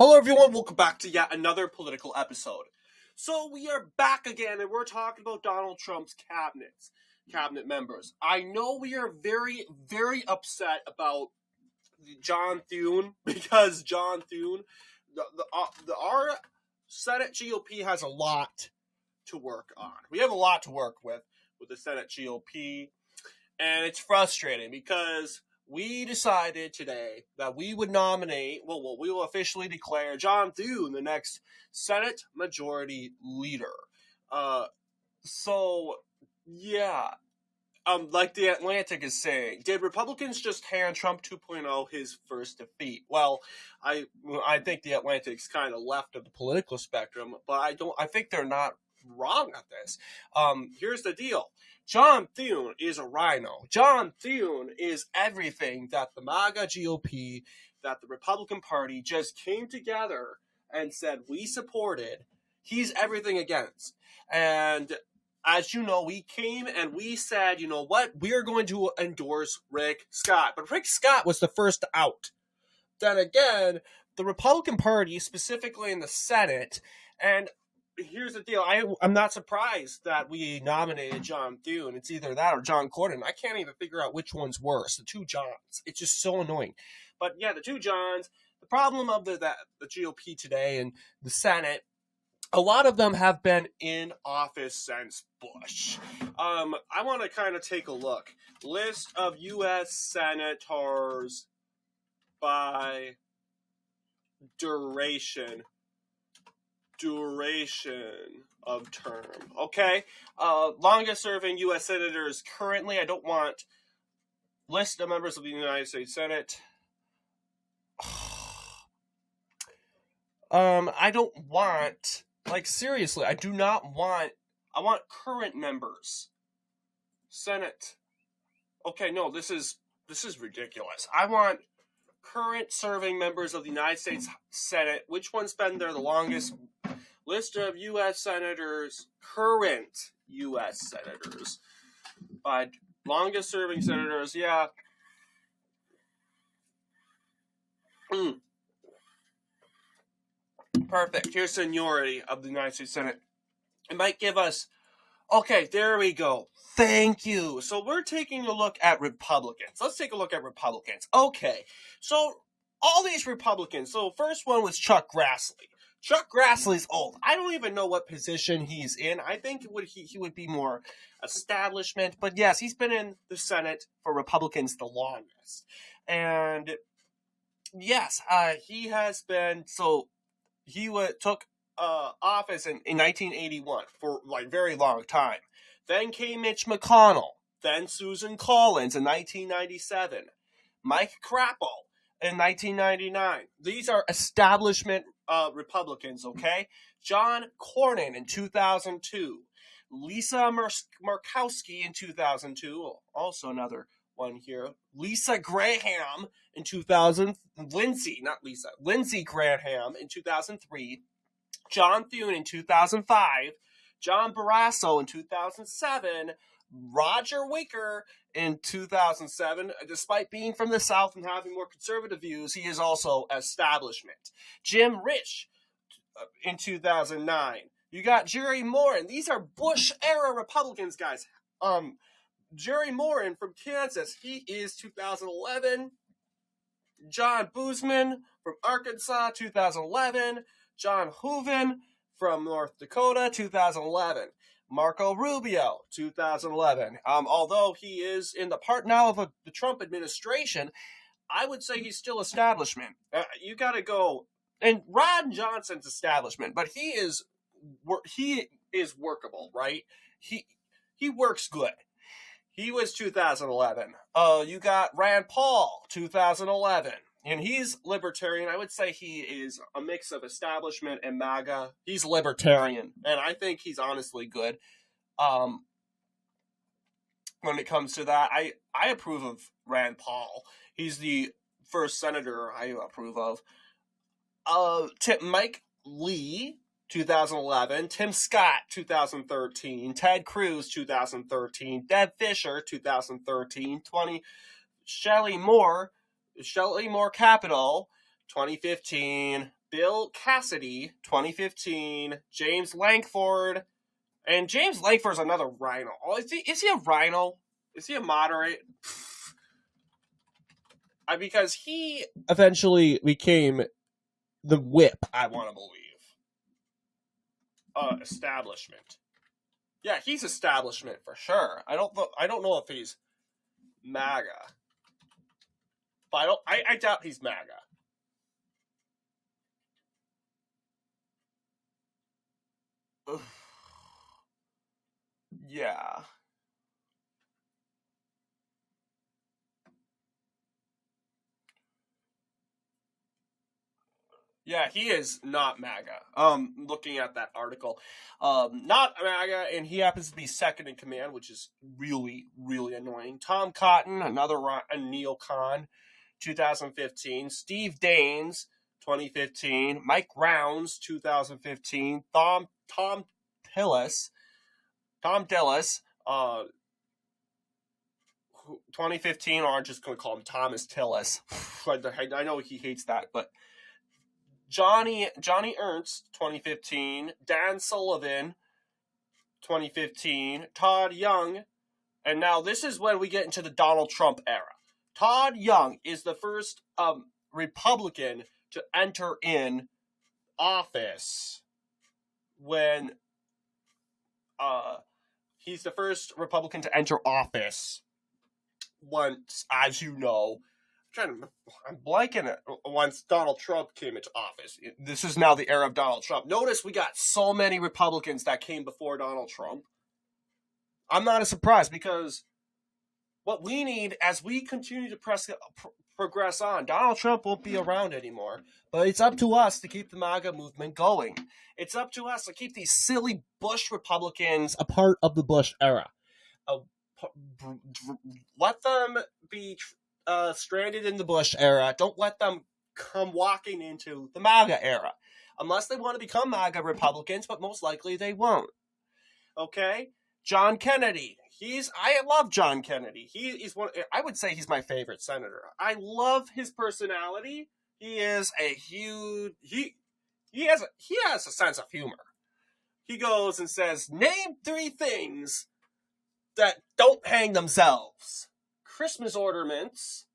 Hello everyone, welcome back to yet another political episode. So we are back again and we're talking about Donald Trump's cabinet members. I know we are very, very upset about John Thune because John Thune, our Senate GOP has a lot to work on. We have a lot to work with the Senate GOP, and it's frustrating because we decided today that we would nominate, we will officially declare John Thune the next Senate Majority Leader. Like The Atlantic is saying, did Republicans just hand Trump 2.0 his first defeat? Well, I think The Atlantic's kind of left of the political spectrum, but I think they're not wrong at this. Here's the deal. John Thune is a rhino. John Thune is everything that the MAGA GOP, that the Republican Party just came together and said we supported. He's everything against. And as you know, we came and we said, you know what, we are going to endorse Rick Scott. But Rick Scott was the first out. Then again, the Republican Party, specifically in the Senate, and here's the deal. I'm not surprised that we nominated John Thune. It's either that or John Cornyn. I can't even figure out which one's worse. The two Johns. It's just so annoying. But yeah, the two Johns. The problem of the GOP today and the Senate, a lot of them have been in office since Bush. I want to kind of take a look. List of U.S. senators by duration of term. Okay. Longest serving U.S. senators currently. I don't want list of members of the United States Senate. I don't want, seriously, I do not want, I want current members. Senate. Okay, no, this is ridiculous. I want current serving members of the United States Senate. Which one's been there the longest? List of U.S. senators, current U.S. senators. By longest serving senators, yeah. Perfect. Here's seniority of the United States Senate. It might give us... Okay, there we go. Thank you. So we're taking a look at Republicans. Let's take a look at Republicans. Okay, so all these Republicans. So first one was Chuck Grassley. Chuck Grassley's old. I don't even know what position he's in. I think he would be more establishment. But yes, he's been in the Senate for Republicans the longest. And yes, he has been... So he took office in 1981 for very long time. Then came Mitch McConnell. Then Susan Collins in 1997. Mike Crapo in 1999. These are establishment Republicans, okay? John Cornyn in 2002. Lisa Murkowski in 2002. Also another one here. Lisa Graham in 2000. Lindsey Graham in 2003. John Thune in 2005, John Barrasso in 2007, Roger Wicker in 2007. Despite being from the South and having more conservative views, he is also establishment. Jim Risch in 2009. You got Jerry Moran. These are Bush-era Republicans, guys. Jerry Moran from Kansas, he is 2011. John Boozman from Arkansas, 2011. John Hoeven from North Dakota, 2011. Marco Rubio, 2011. Although he is in the part now of the Trump administration, I would say he's still establishment. You got to go. And Ron Johnson's establishment, but he is workable, right? He works good. He was 2011. You got Rand Paul, 2011. And he's libertarian. I would say he is a mix of establishment and MAGA. He's libertarian, and I think he's honestly good. When it comes to that, I approve of Rand Paul. He's the first senator I approve of. Mike Lee, 2011. Tim Scott, 2013. Ted Cruz, 2013. Deb Fischer, 2013. Shelley Moore Capital, 2015. Bill Cassidy, 2015. James Langford. And James Langford's another rhino. Oh, is he a rhino? Is he a moderate? Because he eventually became the whip, I want to believe. Establishment. Yeah, he's establishment for sure. I don't know if he's MAGA. But I doubt he's MAGA. Yeah. Yeah, he is not MAGA. Looking at that article, not MAGA, and he happens to be second in command, which is really, really annoying. Tom Cotton, another a neocon, 2015. Steve Daines, 2015. Mike Rounds, 2015. Tom Tillis, 2015, or I'm just going to call him Thomas Tillis. I know he hates that, but Johnny Ernst, 2015. Dan Sullivan, 2015. Todd Young. And now this is when we get into the Donald Trump era. Todd Young is the first Republican to enter in office when he's the first Republican to enter office once, as you know, I'm blanking it, once Donald Trump came into office. This is now the era of Donald Trump. Notice we got so many Republicans that came before Donald Trump. I'm not as surprised, because what we need as we continue to progress on, Donald Trump won't be around anymore, but it's up to us to keep the MAGA movement going. It's up to us to keep these silly Bush Republicans a part of the Bush era. Let them be stranded in the Bush era. Don't let them come walking into the MAGA era. Unless they want to become MAGA Republicans, but most likely they won't. Okay? John Kennedy. I love John Kennedy. He's one. I would say he's my favorite senator. I love his personality. He is a huge. He has a sense of humor. He goes and says, "Name 3 things that don't hang themselves: Christmas ornaments,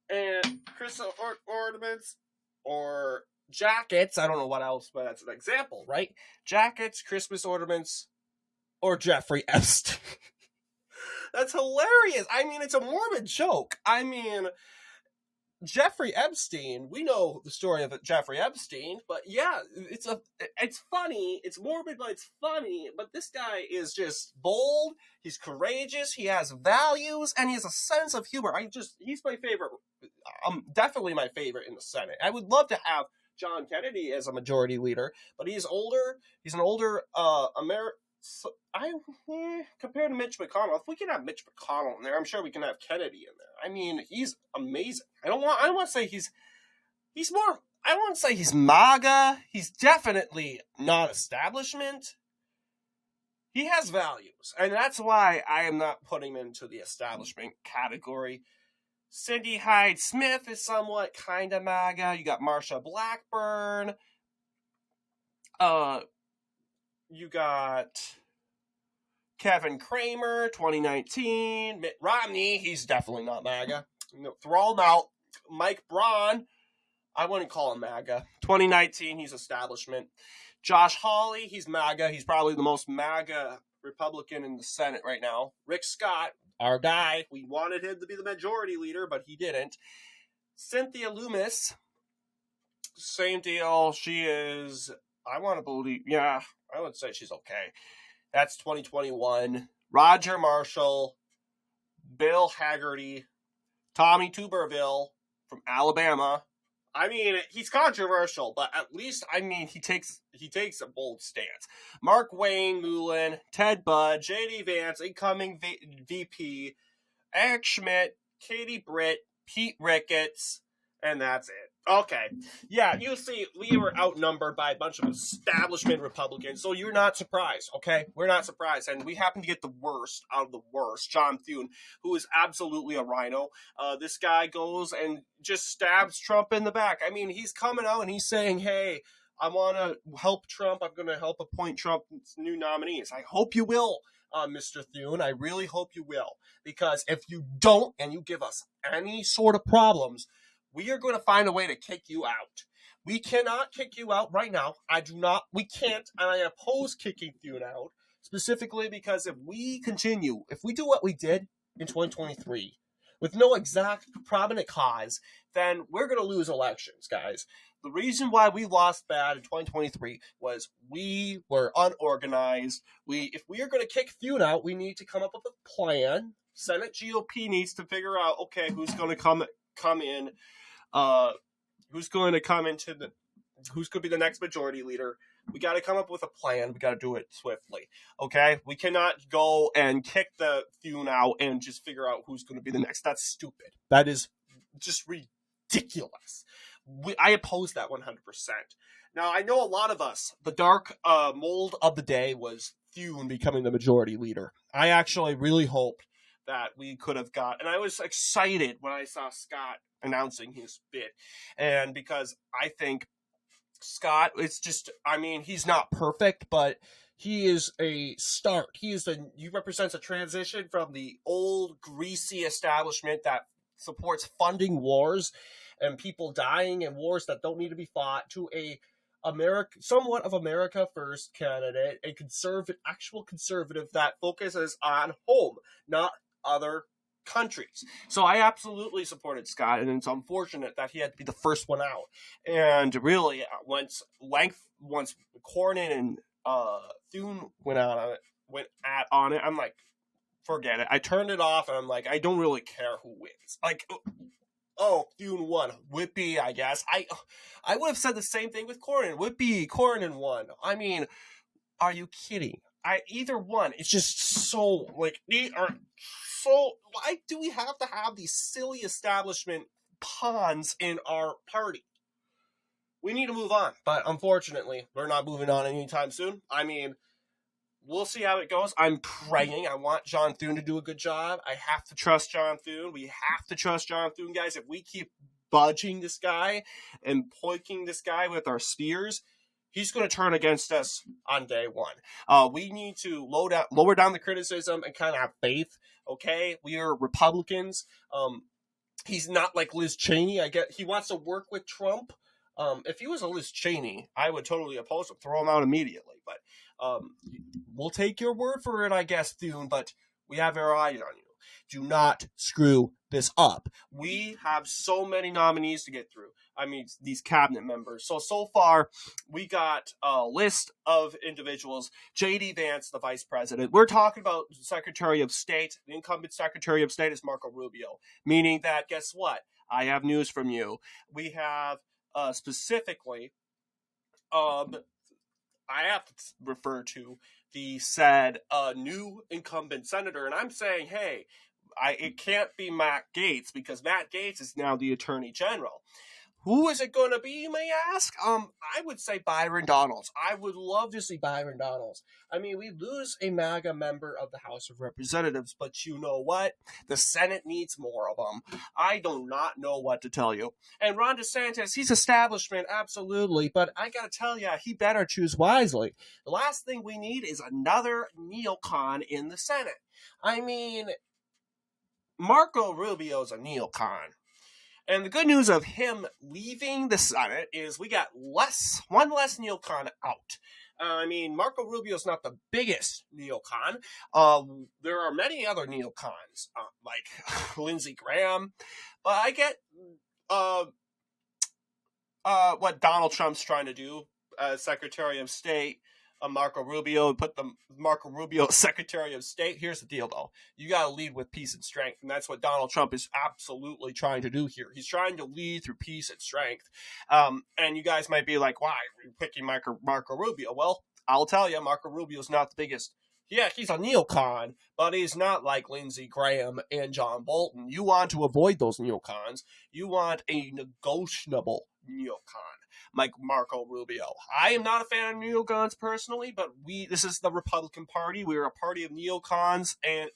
and Christmas ornaments, or jackets." I don't know what else, but that's an example, right? Jackets, Christmas ornaments, or Jeffrey Epstein. That's hilarious. I mean, it's a morbid joke. I mean, Jeffrey Epstein, we know the story of Jeffrey Epstein, but yeah, it's funny. It's morbid, but it's funny. But this guy is just bold. He's courageous. He has values, and he has a sense of humor. He's my favorite. Definitely my favorite in the Senate. I would love to have John Kennedy as a majority leader, but he's older. He's an older So compared to Mitch McConnell, if we can have Mitch McConnell in there, I'm sure we can have Kennedy in there. I mean, he's amazing. I don't want to say he's more. I won't say he's MAGA. He's definitely not establishment. He has values, and that's why I am not putting him into the establishment category. Cindy Hyde-Smith is somewhat kind of MAGA. You got Marsha Blackburn. You got Kevin Cramer, 2019. Mitt Romney, he's definitely not MAGA. Throw him out. Mike Braun, I wouldn't call him MAGA. 2019, he's establishment. Josh Hawley, he's MAGA. He's probably the most MAGA Republican in the Senate right now. Rick Scott, our guy. We wanted him to be the majority leader, but he didn't. Cynthia Lummis, same deal. She is, I want to believe, yeah, I would say she's okay. That's 2021. Roger Marshall, Bill Hagerty, Tommy Tuberville from Alabama. I mean, he's controversial, but at least, I mean, he takes a bold stance. Mark Wayne Mullen, Ted Budd, J.D. Vance, incoming VP, Eric Schmidt, Katie Britt, Pete Ricketts, and that's it. Okay. Yeah, you see, we were outnumbered by a bunch of establishment Republicans, so you're not surprised, okay? We're not surprised. And we happen to get the worst out of the worst, John Thune, who is absolutely a rhino. This guy goes and just stabs Trump in the back. I mean, he's coming out and he's saying, hey, I want to help Trump. I'm going to help appoint Trump's new nominees. I hope you will, Mr. Thune. I really hope you will. Because if you don't and you give us any sort of problems, we are going to find a way to kick you out. We cannot kick you out right now. We can't, and I oppose kicking Thune out, specifically because if we do what we did in 2023, with no exact prominent cause, then we're going to lose elections, guys. The reason why we lost bad in 2023 was we were unorganized. If we are going to kick Thune out, we need to come up with a plan. Senate GOP needs to figure out, okay, who's going to come in. Who's going to be the next majority leader. We got to come up with a plan. We got to do it swiftly. Okay? We cannot go and kick the Thune out and just figure out who's going to be the next. That's stupid. That is just ridiculous. I oppose that 100%. Now, I know a lot of us, the dark mold of the day was Thune becoming the majority leader. I actually really hoped that we could have got, and I was excited when I saw Scott announcing his bid, and because I think Scott, he's not perfect, but he is a start. He represents a transition from the old greasy establishment that supports funding wars and people dying in wars that don't need to be fought to a somewhat of America first candidate, a actual conservative that focuses on home, not other countries. So I absolutely supported Scott, and it's unfortunate that he had to be the first one out. And really, once Cornyn and Thune went at on it, I'm like, forget it. I turned it off, and I'm like, I don't really care who wins. Like, oh, Thune won. Whippy, I guess. I would have said the same thing with Cornyn. Whippy, Cornyn won. I mean, are you kidding? Either one. It's just so, like, they are so, why do we have to have these silly establishment pawns in our party? We need to move on. But unfortunately, we're not moving on anytime soon. I mean, we'll see how it goes. I'm praying. I want John Thune to do a good job. I have to trust John Thune. We have to trust John Thune, guys. If we keep budging this guy and poking this guy with our spears, he's going to turn against us on day one. We need to lower down the criticism and kind of have faith. Okay, we are Republicans. He's not like Liz Cheney. I get he wants to work with Trump. If he was a Liz Cheney, I would totally oppose him, throw him out immediately. But we'll take your word for it, I guess, Thune. But we have our eyes on you. Do not screw this up. We have so many nominees to get through. I mean, these cabinet members. So far, we got a list of individuals. J.D. Vance, the vice president. We're talking about Secretary of State. The incumbent Secretary of State is Marco Rubio. Meaning that, guess what? I have news from you. We have specifically, I have to refer to the said new incumbent senator. And I'm saying, hey, it can't be Matt Gaetz because Matt Gaetz is now the Attorney General. Who is it going to be, you may ask? I would say Byron Donalds. I would love to see Byron Donalds. I mean, we lose a MAGA member of the House of Representatives, but you know what? The Senate needs more of them. I do not know what to tell you. And Ron DeSantis, he's establishment, absolutely, but I got to tell you, he better choose wisely. The last thing we need is another neocon in the Senate. I mean, Marco Rubio's a neocon. And the good news of him leaving the Senate is we got one less neocon out. I mean, Marco Rubio's not the biggest neocon. There are many other neocons, like Lindsey Graham. But I get what Donald Trump's trying to do as Secretary of State. Marco Rubio, put the Marco Rubio Secretary of State. Here's the deal, though. You got to lead with peace and strength, and that's what Donald Trump is absolutely trying to do here. He's trying to lead through peace and strength. And you guys might be like, why are you picking Marco Rubio? Well, I'll tell you, Marco Rubio's not the biggest. Yeah, he's a neocon, but he's not like Lindsey Graham and John Bolton. You want to avoid those neocons. You want a negotiable neocon, like Marco Rubio. I am not a fan of neocons personally, but this is the Republican Party. We're a party of neocons and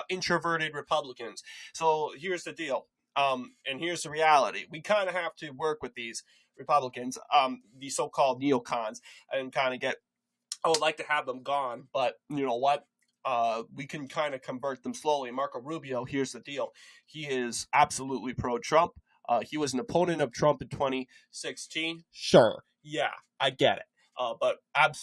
introverted Republicans. So here's the deal. And here's the reality. We kind of have to work with these Republicans, these so-called neocons, and kind of I would like to have them gone, but you know what? We can kind of convert them slowly. Marco Rubio, here's the deal. He is absolutely pro-Trump. He was an opponent of Trump in 2016. Sure. Yeah, I get it. But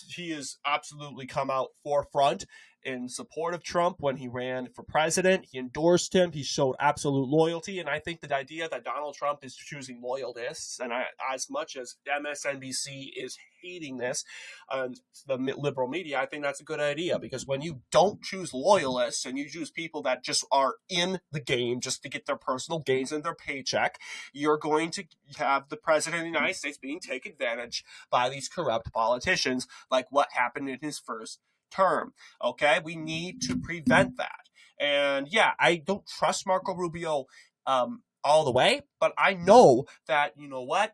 he has absolutely come out forefront in support of Trump when he ran for president. He endorsed him. He showed absolute loyalty. And I think the idea that Donald Trump is choosing loyalists, and as much as MSNBC is hating this, the liberal media, I think that's a good idea, because when you don't choose loyalists and you choose people that just are in the game just to get their personal gains and their paycheck, you're going to have the president of the United States being taken advantage by these corrupt politicians, like what happened in his first term. Okay, we need to prevent that. And yeah, I don't trust Marco Rubio all the way, but I know that, you know what,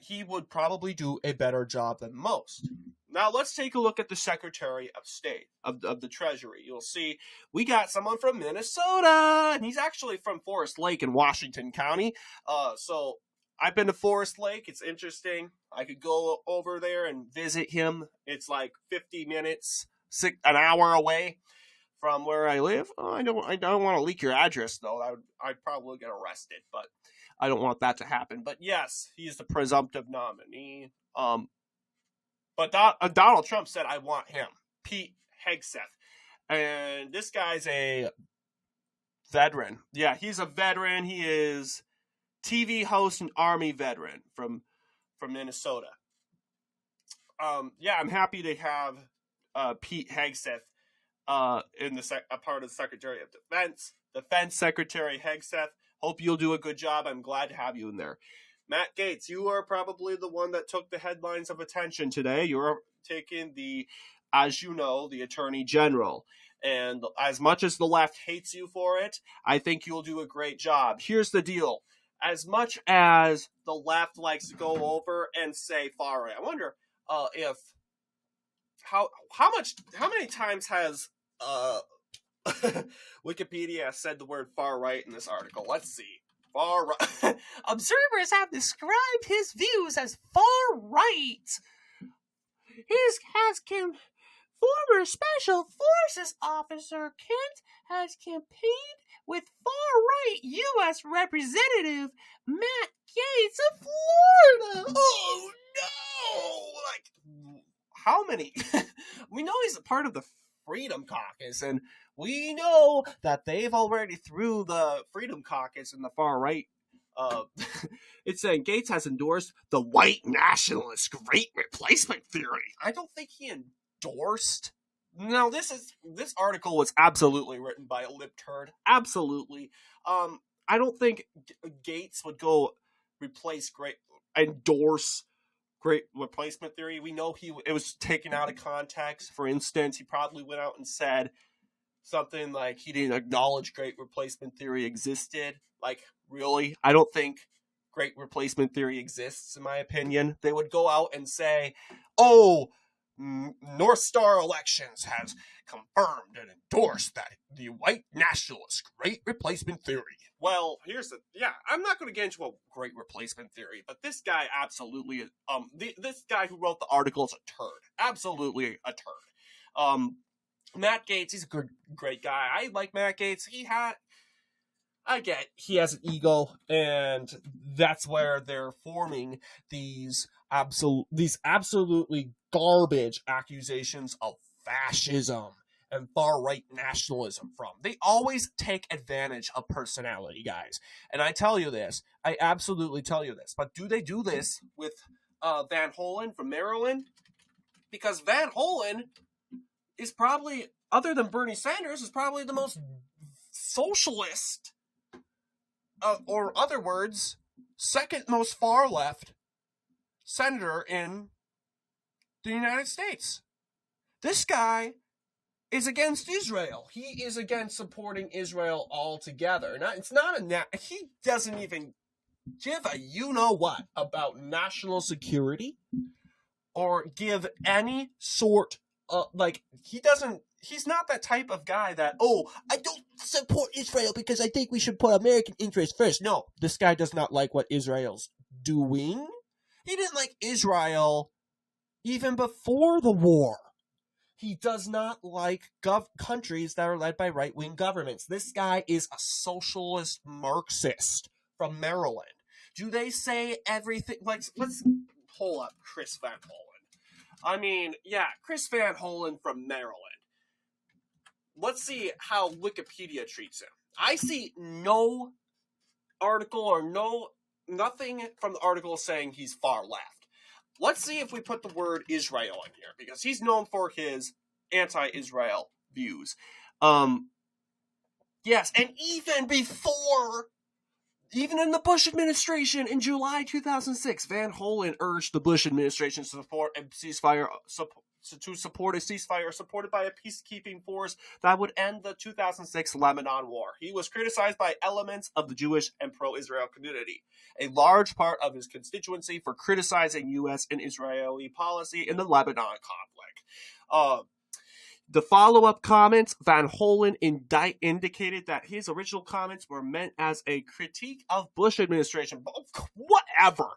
he would probably do a better job than most. Now let's take a look at the Secretary of State of the Treasury. You'll see we got someone from Minnesota, and he's actually from Forest Lake in Washington County. So I've been to Forest Lake. It's interesting. I could go over there and visit him. It's like 50 minutes, an hour away from where I live. I don't want to leak your address, though. I'd probably get arrested, but I don't want that to happen. But yes, he's the presumptive nominee. But Donald Trump said, I want him. Pete Hegseth. And this guy's a veteran. Yeah, he's a veteran. He is TV host and Army veteran from Minnesota. Yeah, I'm happy to have Pete Hegseth in a part of the Secretary of Defense Secretary Hegseth. Hope you'll do a good job. I'm glad to have you in there. Matt Gaetz, you are probably the one that took the headlines of attention today. You're taking as you know, the Attorney General. And as much as the left hates you for it, I think you'll do a great job. Here's the deal. As much as the left likes to go over and say far right, I wonder how many times has Wikipedia said the word far right in this article? Let's see. Far right. Observers have described his views as far right. Former Special Forces Officer Kent has campaigned with far-right U.S. Representative Matt Gaetz of Florida. Oh, no! Like, how many? We know he's a part of the Freedom Caucus, and we know that they've already threw the Freedom Caucus in the far-right. It's saying Gaetz has endorsed the white nationalist Great Replacement theory. I don't think he endorsed. No, this article was absolutely written by a libtard. Absolutely. I don't think Gaetz would go endorse Great Replacement theory. We know it was taken out of context. For instance, he probably went out and said something like he didn't acknowledge Great Replacement theory existed. Like, really? I don't think Great Replacement theory exists, in my opinion. They would go out and say, oh, North Star Elections has confirmed and endorsed that the white nationalist Great Replacement theory. Well, I'm not going to get into a Great Replacement theory, but this guy absolutely is, this guy who wrote the article is a turd. Absolutely a turd. Matt Gaetz, he's a great guy. I like Matt Gaetz. I get he has an ego, and that's where they're forming these absolutely garbage accusations of fascism and far-right nationalism from. They always take advantage of personality, guys. And I tell you this. I absolutely tell you this. But do they do this with Van Hollen from Maryland? Because Van Hollen is probably, other than Bernie Sanders, is probably the most socialist, or other words, second most far left senator in the United States. This guy is against Israel. He is against supporting Israel altogether. He doesn't even give a you-know-what about national security or give any sort of, like, he's not that type of guy that, oh, I don't support Israel because I think we should put American interests first. No, this guy does not like what Israel's doing. He didn't like Israel even before the war. He does not like countries that are led by right-wing governments. This guy is a socialist Marxist from Maryland. Do they say everything? Like, let's pull up Chris Van Hollen. I mean, yeah, Chris Van Hollen from Maryland. Let's see how Wikipedia treats him. I see no article or nothing from the article saying he's far left. Let's see if we put the word Israel in here, because he's known for his anti-Israel views. Yes, and even in the Bush administration in July 2006, Van Hollen urged the Bush administration to support a ceasefire supported by a peacekeeping force that would end the 2006 Lebanon War. He was criticized by elements of the Jewish and pro-Israel community, a large part of his constituency, for criticizing U.S. and Israeli policy in the Lebanon conflict. The follow-up comments, Van Hollen indicated that his original comments were meant as a critique of Bush administration, whatever,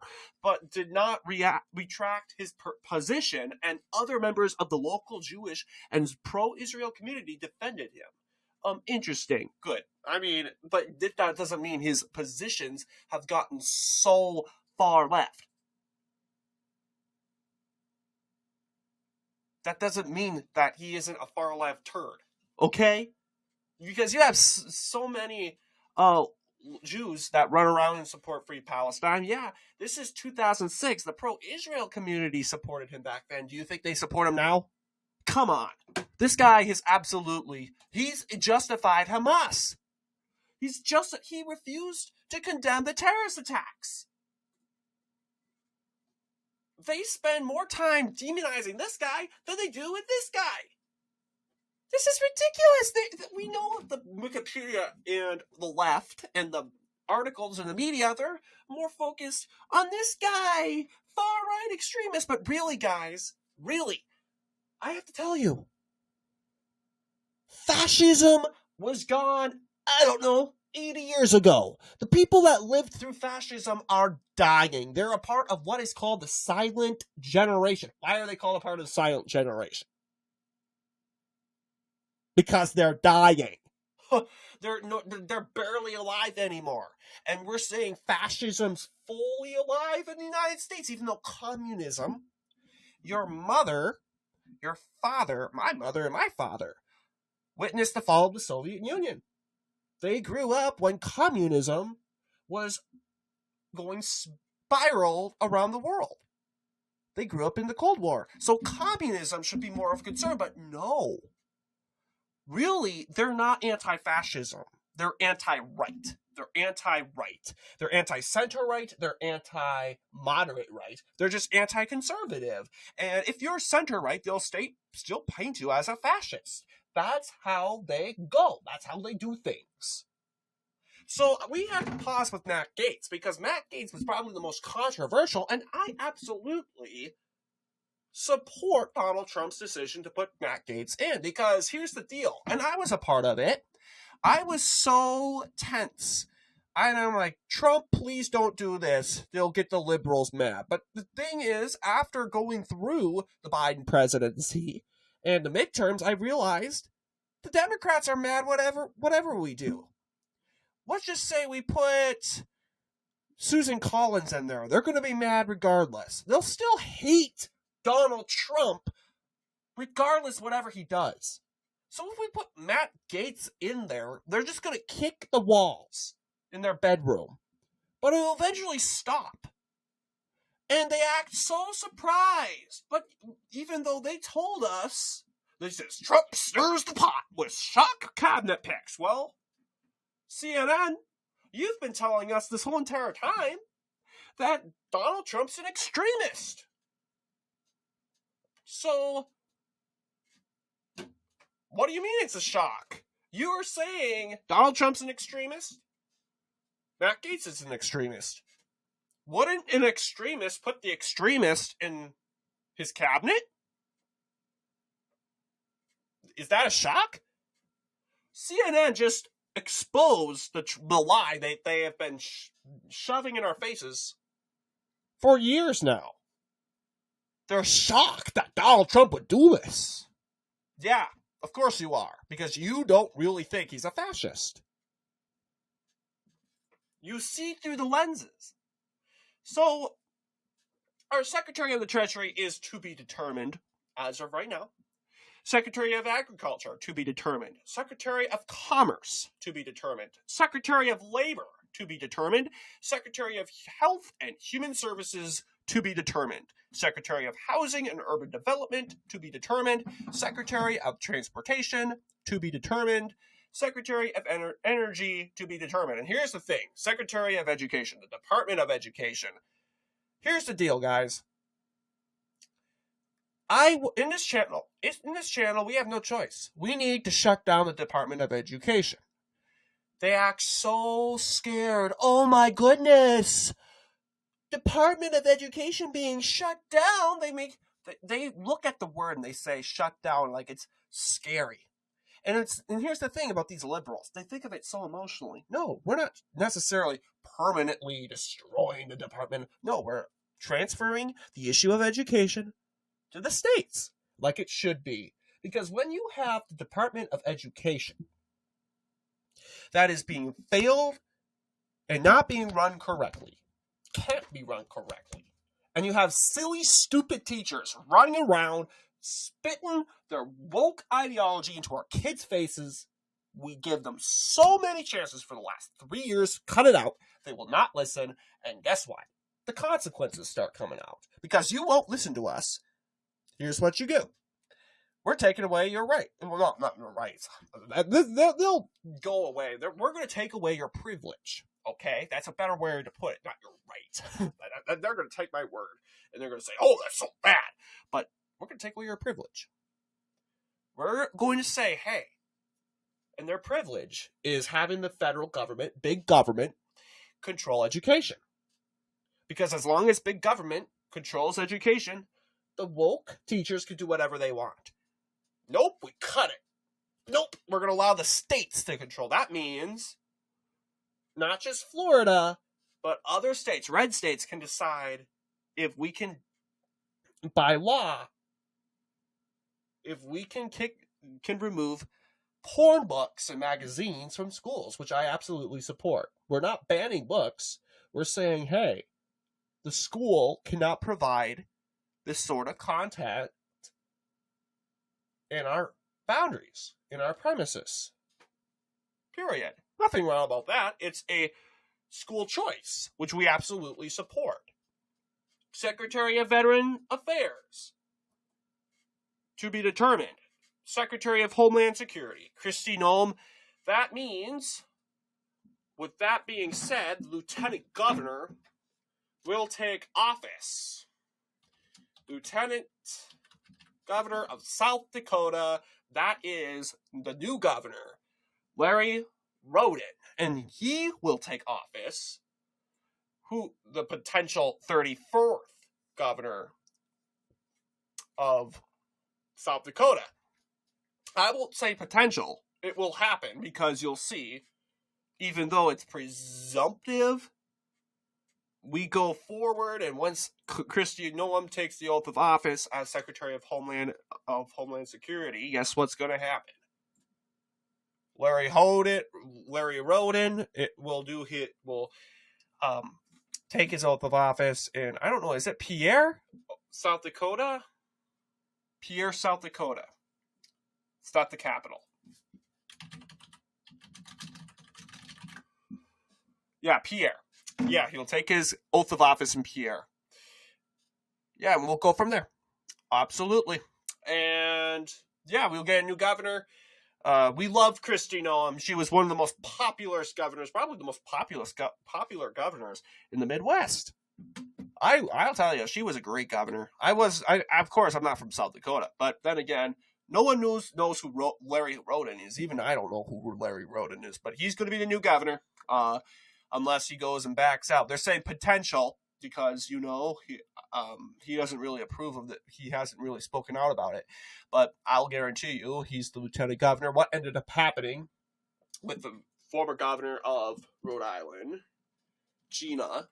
but did not retract his position, and other members of the local Jewish and pro-Israel community defended him. Interesting. Good. I mean, but that doesn't mean his positions have gotten so far left. That doesn't mean that he isn't a far left turd, okay? Because you have so many Jews that run around and support Free Palestine. Yeah, this is 2006. The pro-Israel community supported him back then. Do you think they support him now? Come on. This guy he's justified Hamas. He refused to condemn the terrorist attacks. They spend more time demonizing this guy than they do with this guy. This is ridiculous. We know the Wikipedia and the left and the articles in the media, they're more focused on this guy, far-right extremist. But really, guys, I have to tell you, fascism was gone, 80 years ago. The people that lived through fascism are dying. They're a part of what is called the silent generation. Why are they called a part of the silent generation? Because they're dying. They're barely alive anymore. And we're saying fascism's fully alive in the United States, even though communism, your mother, your father, my mother and my father, witnessed the fall of the Soviet Union. They grew up when communism was going spiral around the world. They grew up in the Cold War. So communism should be more of a concern, but no. Really, they're not anti-fascism. They're anti-right. They're anti-center right. They're anti-moderate right. They're just anti-conservative. And if you're center right, they'll still paint you as a fascist. That's how they go. That's how they do things. So we had to pause with Matt Gaetz because Matt Gaetz was probably the most controversial, and I absolutely support Donald Trump's decision to put Matt Gaetz in, because here's the deal, and I was a part of it. I was so tense. And I'm like, Trump, please don't do this. They'll get the liberals mad. But the thing is, after going through the Biden presidency and the midterms, I realized the Democrats are mad whatever we do. Let's just say we put Susan Collins in there. They're going to be mad regardless. They'll still hate Donald Trump regardless whatever he does. So if we put Matt Gaetz in there, they're just going to kick the walls in their bedroom. But it'll eventually stop. And they act so surprised. But even though they told us, they says, Trump stirs the pot with shock cabinet picks. Well, CNN, you've been telling us this whole entire time that Donald Trump's an extremist. So, what do you mean it's a shock? You're saying Donald Trump's an extremist? Matt Gaetz is an extremist. Wouldn't an extremist put the extremist in his cabinet? Is that a shock? CNN just exposed the lie they have been shoving in our faces for years now. They're shocked that Donald Trump would do this. Yeah, of course you are, because you don't really think he's a fascist. You see through the lenses. So, our Secretary of the Treasury is to be determined as of right now. Secretary of Agriculture, to be determined. Secretary of Commerce, to be determined. Secretary of Labor, to be determined. Secretary of Health and Human Services, to be determined. Secretary of Housing and Urban Development, to be determined. Secretary of Transportation, to be determined. Secretary of Energy, to be determined. And here's the thing. Secretary of Education, the Department of Education. Here's the deal, guys. In this channel, we have no choice. We need to shut down the Department of Education. They act so scared. Oh my goodness. Department of Education being shut down. They look at the word and they say shut down like it's scary. And here's the thing about these liberals. They think of it so emotionally. No, we're not necessarily permanently destroying the department. No, we're transferring the issue of education to the states, like it should be. Because when you have the Department of Education that is being failed and not being run correctly, can't be run correctly, and you have silly, stupid teachers running around, spitting their woke ideology into our kids' faces, we give them so many chances for the last 3 years, cut it out, they will not listen, and guess what? The consequences start coming out. Because you won't listen to us, here's what you do. We're taking away your right. Well, not your rights. They'll go away. We're going to take away your privilege. Okay? That's a better way to put it. Not your right. They're going to take my word. And they're going to say, oh, that's so bad. But we're going to take away your privilege. We're going to say, hey. And their privilege is having the federal government, big government, control education. Because as long as big government controls education, the woke teachers can do whatever they want. Nope, we cut it. Nope, we're going to allow the states to control. That means not just Florida, but other states, red states, can decide if we can, by law, if we can remove porn books and magazines from schools, which I absolutely support. We're not banning books. We're saying, hey, the school cannot provide this sort of content in our boundaries, in our premises. Period. Nothing wrong about that. It's a school choice, which we absolutely support. Secretary of Veteran Affairs, to be determined. Secretary of Homeland Security, Kristi Noem. That means, with that being said, Lieutenant Governor will take office. Lieutenant Governor of South Dakota, that is the new governor, Larry Roden, and he will take office. The potential 34th governor of South Dakota. I won't say potential. It will happen because you'll see, even though it's presumptive, we go forward, and once Kristi Noem takes the oath of office as Secretary of Homeland Security, guess what's going to happen? Larry Roden will take his oath of office in, I don't know, is it Pierre, South Dakota? Pierre, South Dakota. It's not the capital. Yeah, Pierre. Yeah, he'll take his oath of office in Pierre. Yeah, and we'll go from there. Absolutely. And yeah, we'll get a new governor. We love Kristi Noem. She was one of the most popular governors, probably the most popular governors in the Midwest. I'll tell you, she was a great governor. Of course, I'm not from South Dakota, but then again, no one knows who Larry Roden is. Even I don't know who Larry Roden is, but he's going to be the new governor, unless he goes and backs out. They're saying potential. because he doesn't really approve of it. He hasn't really spoken out about it, but I'll guarantee you he's the lieutenant governor. What ended up happening with the former governor of Rhode Island, Gina,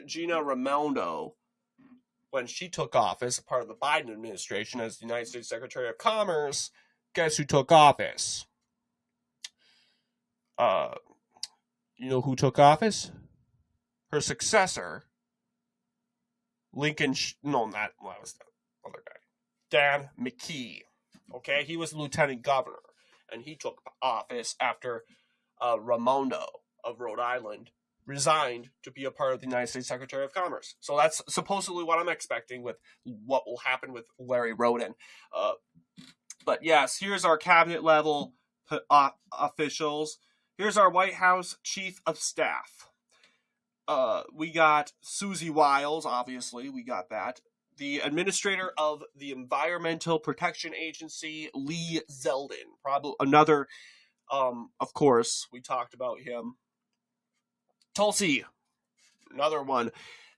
Gina Raimondo, when she took office, part of the Biden administration as the United States Secretary of Commerce, guess who took office? You know who took office? Her successor, that was the other guy, Dan McKee. Okay, he was lieutenant governor, and he took office after Raimondo of Rhode Island resigned to be a part of the United States Secretary of Commerce. So that's supposedly what I'm expecting with what will happen with Larry Roden. But yes, here's our cabinet level officials. Here's our White House Chief of Staff. We got Susie Wiles, obviously, we got that. The administrator of the Environmental Protection Agency, Lee Zeldin. Probably another, of course, we talked about him. Tulsi, another one.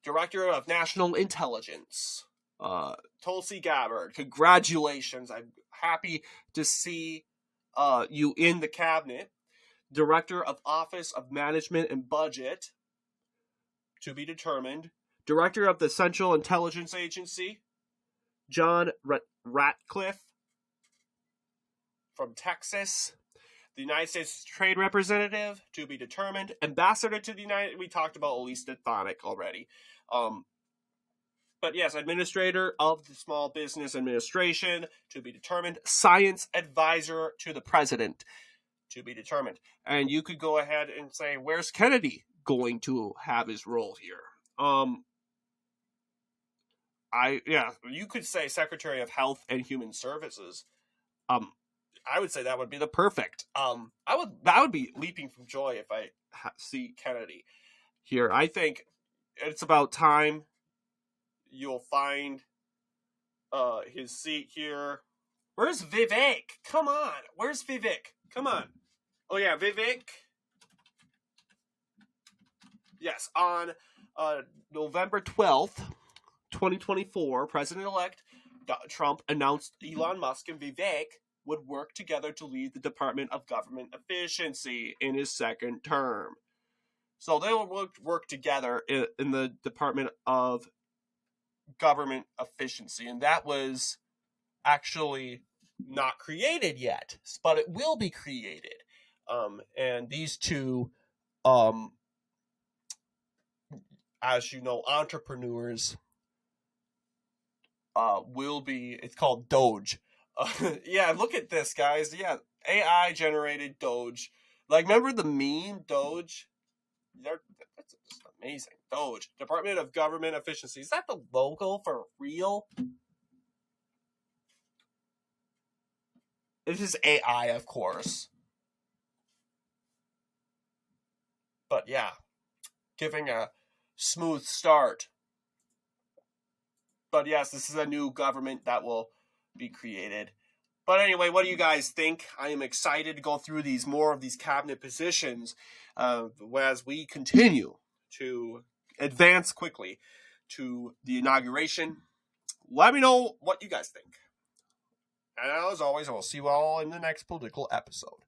Director of National Intelligence, Tulsi Gabbard. Congratulations. I'm happy to see you in the cabinet. Director of Office of Management and Budget, to be determined. Director of the Central Intelligence Agency, John Ratcliffe from Texas. The United States Trade Representative, to be determined. Ambassador to the we talked about Elise Stefanik already. But yes, Administrator of the Small Business Administration, to be determined. Science Advisor to the President, to be determined. And you could go ahead and say, where's Kennedy going to have his role here? You could say Secretary of Health and Human Services. I would say that would be the perfect. That would be leaping from joy if I see Kennedy here. I think it's about time you'll find his seat here. Where's Vivek? Come on. Where's Vivek? Come on. Oh yeah, Vivek. Yes, on November 12th, 2024, President-elect Trump announced Elon Musk and Vivek would work together to lead the Department of Government Efficiency in his second term. So they will work together in the Department of Government Efficiency, and that was actually not created yet, but it will be created. And these two, as you know, entrepreneurs will be, it's called Doge. Yeah, look at this, guys. Yeah, AI generated Doge. Like, remember the meme, Doge? That's just amazing. Doge, Department of Government Efficiency. Is that the logo for real? It is AI, of course. But yeah, giving a smooth start. But yes, this is a new government that will be created. But anyway, what do you guys think? I am excited to go through more of these cabinet positions as we continue to advance quickly to the inauguration. Let me know what you guys think. And as always, I will see you all in the next political episode.